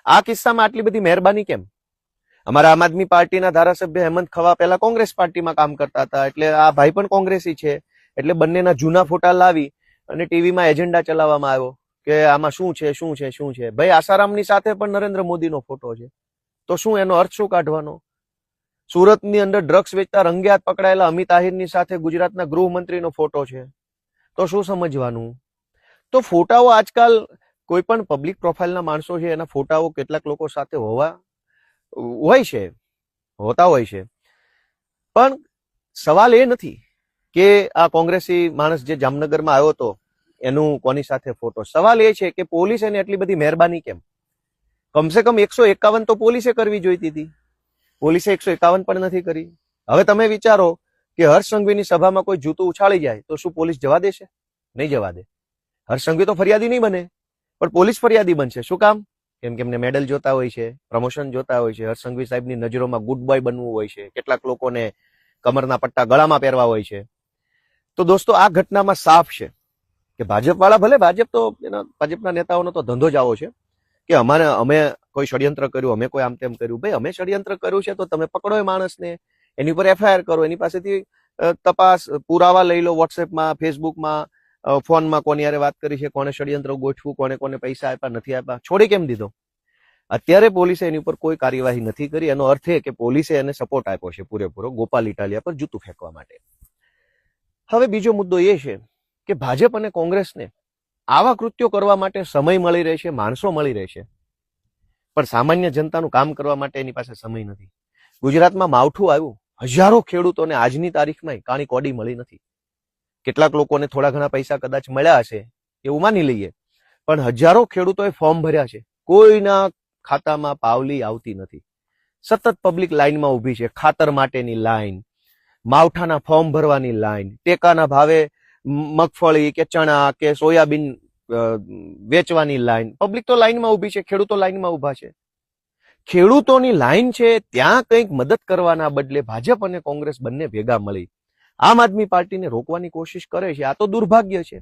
આ કિસ્સામાં આટલી બધી મહેરબાની કેમ? અમારા આમ આદમી પાર્ટીના ધારાસભ્ય હેમંત ખવા પહેલા કોંગ્રેસ પાર્ટીમાં કામ કરતા હતા, એટલે આ ભાઈ પણ કોંગ્રેસી છે, એટલે બંનેના જૂના ફોટા લાવી અને ટીવીમાં એજન્ડા ચલાવવામાં આવ્યો કે આમાં શું છે શું છે શું છે. ભાઈ આસારામની સાથે પણ નરેન્દ્ર મોદીનો ફોટો છે, તો શું એનો અર્થ શું કાઢવાનો? સુરતની અંદર ડ્રગ્સ વેચતા રંગે હાથ પકડાયેલા અમિત આહિરની સાથે ગુજરાતના ગૃહમંત્રીનો ફોટો છે, તો શું સમજવાનું? તો ફોટાઓ આજકાલ કોઈ પણ પબ્લિક પ્રોફાઇલના માણસો છે, એના ફોટાઓ કેટલાક લોકો સાથે હોતા હોય છે, પણ સવાલ એ નથી કે આ કોંગ્રેસી માણસ જે જામનગરમાં આવ્યો હતો એનું કોની સાથે ફોટો. સવાલ એ છે કે પોલીસ એને એટલી બધી મહેરબાની કેમ? કમસે કમ 151 તો પોલીસે કરવી જોઈતી હતી, પોલીસે 151 પણ નથી કરી. હવે તમે વિચારો કે હર્ષ સંઘવીની સભામાં કોઈ જૂતું ઉછાળી જાય તો શું પોલીસ જવા દેશે? નહીં જવા દે. હર્ષ સંઘવી તો ફરિયાદી નહીં બને, પણ પોલીસ ફરિયાદી બનશે. શું કામ? કેમ કે એમને મેડલ જોતા હોય છે, પ્રમોશન જોતા હોય છે, હર્ષ સંઘવી સાહેબની નજરોમાં ગુડ બોય બનવું હોય છે, કેટલાક લોકોને કમરના પટ્ટા ગળામાં પહેરવા હોય છે. તો દોસ્તો, આ ઘટનામાં સાફ છે કે ભાજપ વાળા, ભલે ભાજપના નેતાઓનો તો ધંધો જ આવો છે કે અમે કોઈ ષડયંત્ર કર્યું, અમે કોઈ આમ તેમ કર્યું. ભાઈ, અમે ષડયંત્ર કર્યું છે તો તમે પકડો એ માણસને, એની ઉપર FIR કરો, એની પાસેથી તપાસ પુરાવા લઈ લો, વોટ્સએપમાં, ફેસબુકમાં, ફોનમાં કોની યારે વાત કરી છે, કોને ષડયંત્ર ગોઠવું, કોને પૈસા આપ્યા, નથી આપ્યા, છોડી કેમ દીધો? અત્યારે પોલીસે એની ઉપર કોઈ કાર્યવાહી નથી કરી. એનો અર્થ એ કે પોલીસે એને સપોર્ટ આપ્યો છે પૂરેપૂરો ગોપાલ ઇટાલિયા પર જૂતું ફેંકવા માટે. હવે બીજો મુદ્દો એ છે કે ભાજપ અને કોંગ્રેસને આવા કૃત્યો કરવા માટે સમય મળી રહેશે, માણસો મળી રહેશે, પણ સામાન્ય જનતાનું કામ કરવા માટે એની પાસે સમય નથી. ગુજરાતમાં માવઠું આવ્યું, હજારો ખેડૂતોને આજની તારીખમાં કાણી કોડી મળી નથી. કેટલાક લોકોને થોડા ઘણા પૈસા કદાચ મળ્યા હશે એવું માની લઈએ, પણ હજારો ખેડૂતોએ ફોર્મ ભર્યા છે, કોઈના ખાતામાં પાવલી આવતી નથી. સતત પબ્લિક લાઈનમાં ઊભી છે, ખાતર માટેની લાઈન, માવઠાના ફોર્મ ભરવાની લાઈન, ટેકાના ભાવે મગફળી કે ચણા કે સોયાબીન વેચવાની લાઈન. પબ્લિક તો લાઈનમાં ઊભી છે, ખેડૂતો લાઈનમાં ઊભા છે. ખેડૂતોની લાઈન છે ત્યાં કંઈક મદદ કરવાના બદલે ભાજપ અને કોંગ્રેસ બંને ભેગા મળી આમ આદમી પાર્ટીને રોકવાની કોશિશ કરે છે. આ તો દુર્ભાગ્ય છે.